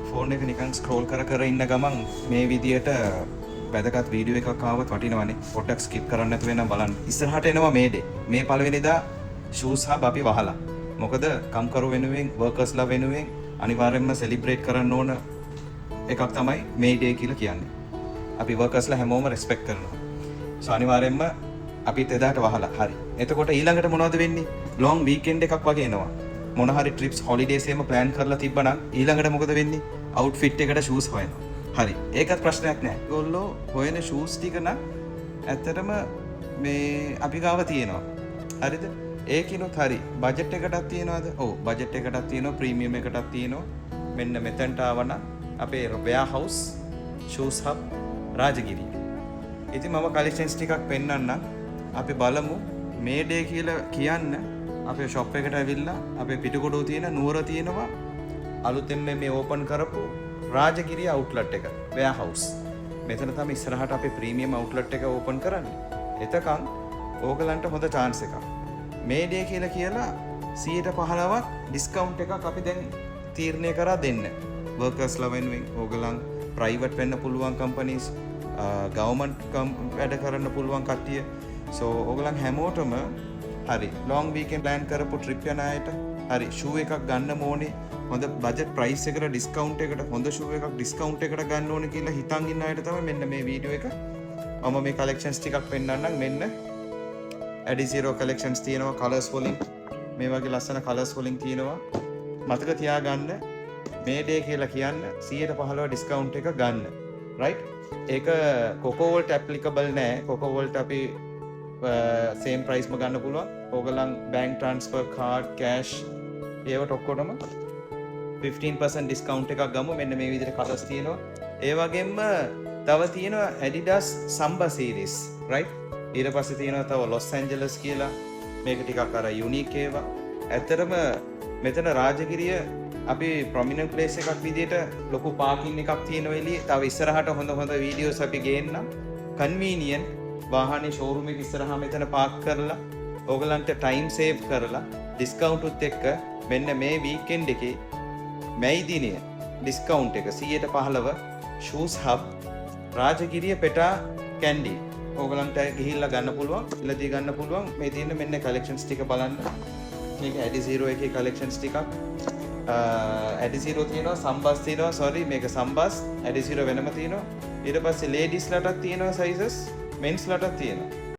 Phone එක නිකන් scroll කර ඉන්න ගමන් මේ විදියට වැදගත් වීඩියෝ එකක් ආවත් වටිනවනේ. පොඩ්ඩක් ස්කිප් කරන්න නැතුව එනම් බලන්න. ඉස්සරහට එනවා මේ ඩේ. මේ පළවෙනිදා ෂූස් හබ් අපි වහලා. මොකද කම්කරු වෙනුවෙන් වර්කර්ස්ලා වෙනුවෙන් අනිවාර්යයෙන්ම සෙලිබ්‍රේට් කරන්න ඕන එකක් තමයි මේ ඩේ කියලා කියන්නේ. අපි වර්කර්ස්ලා හැමෝම රෙස්පෙක්ට් කරනවා. සෝ අනිවාර්යයෙන්ම අපිත් එදාට වහලා. හරි. එතකොට ඊළඟට මොනවද වෙන්නේ? ලොන් වීකෙන්ඩ් එකක් වගේ එනවා. මොන හරි ට්‍රිප්ස් හොලිඩේස් එහෙම ප්ලෑන් කරලා තිබ්බනම් ඊළඟට මොකද වෙන්නේ? අවුට්ෆිට් එකට ෂූස් හොයනවා. හරි. ඒකත් ප්‍රශ්නයක් නෑ. ඒගොල්ලෝ හොයන ෂූස් ටික නම් ඇත්තටම මේ අපි ගාව තියෙනවා. හරිද? ඒකිනුත් හරි. බජට් එකටත් තියෙනවද? ඔව්. බජට් එකටත් තියෙනවා, ප්‍රීමියම් එකටත් තියෙනවා. මෙන්න මෙතනට ආවනම් අපේ වෙයාහවුස් ෂූස් හබ් රාජගිරිය. ඉතින් මම කලෙක්ෂන්ස් ටිකක් පෙන්නන්නම්. අපි බලමු මේ ඩේ කියලා කියන්න අපේ ෂොප් එකට ඇවිල්ලා අපේ පිටකොඩුව තියෙන නුවර තියෙනවා අලුතෙන් මේ ඕපන් කරපු රාජගිරිය අවුට්ලට් එක වෙයාහවුස්. මෙතන තමයි ඉස්සරහට අපේ ප්‍රීමියම් අවුට්ලට් එක ඕපන් කරන්නේ. එතකන් ඕගලන්ට හොඳ chance එකක්. මේ ඩේ කියලා 115ක් ඩිස්කවුන්ට් එකක් අපි දැන් තීරණය කරා දෙන්න. වර්කර්ස්ලා වෙනුවෙන් ඕගලන් ප්‍රයිවට් වෙන්න පුළුවන් කම්පනීස්, ගවර්න්මන්ට් වැඩ කරන්න පුළුවන් කට්ටිය. සෝ ඕගලන් හැමෝටම හරි ලොන් වීකෙන්ඩ් ප්ලෑන් කරපු ට්‍රිප් යන අයට හරි ෂූ එකක් ගන්න ඕනේ. හොඳ බජට් ප්‍රයිස් එකට ඩිස්කවුන්ට් එකට හොඳ ෂූ එකක් ඩිස්කවුන්ට් එකට ගන්න ඕනේ කියලා හිතන් ඉන්න අයට තමයි මෙන්න මේ වීඩියෝ එක. මම මේ කලෙක්ෂන්ස් ටිකක් පෙන්නන්නම්. මෙන්න Adizero collections තියෙනවා කලර්ස් වලින්. මේ වගේ ලස්සන කලර්ස් වලින් තියෙනවා. මතක තියාගන්න මේ ඩේ කියලා කියන්න 115 ඩිස්කවුන්ට් එක ගන්න. රයිට්? ඒක කොකෝ වලට ඇප්ලිකබල් නෑ. කොකෝ වලට අපි සේම් ප්‍රයිස්ම ගන්න පුළුවන්. ඕගලන් බැංක් ට්‍රාන්ස්ෆර්, කාඩ්, කෑෂ් ඒවට ඔක්කොටම 15% ඩිස්කවුන්ට් එකක් ගමු. මෙන්න මේ විදිහට කලර්ස් තියෙනවා. ඒ වගේම තව තියෙනවා Adidas Samba series, right? ඊට පස්සේ තියෙනවා තව Los Angeles කියලා. මේක ටිකක් අර යුනික් ඒවා. ඇත්තටම මෙතන රාජගිරිය අපි ප්‍රොමිනන්ට් ප්ලේස් එකක් විදිහට ලොකු පාකින් එකක් තියෙනවා එළියේ. තව ඉස්සරහට හොඳ වීඩියෝස් අපි ගේන්නම්. කන්වීනියන්ට් වාහනේ ෂෝරූම් එක ඉස්සරහා මෙතන පාක් කරලා ඕගලන්ට ටයිම් සේව් කරලා ඩිස්කවුන්ට් උත් එක්ක මෙන්න මේ වීකෙන්ඩ් එකේ මැයි දිනය ඩිස්කවුන්ට් එක 115 ෂූස් හබ් රාජගිරිය පෙටා කැන්ඩි ඕගලන්ට ගිහිල්ලා ගන්න පුළුවන්, ඉලදී ගන්න පුළුවන්. මේ තියෙන මෙන්න කලෙක්ෂන්ස් ටික බලන්න. මේක Adizero එකේ කලෙක්ෂන්ස් ටිකක්. Adizero තියෙනවා, Sambas තියෙනවා. sorry මේක Sambas, Adizero වෙනම තියෙනවා. ඊට පස්සේ ladies ලටත් තියෙනවා sizes, men's ලටත් තියෙනවා.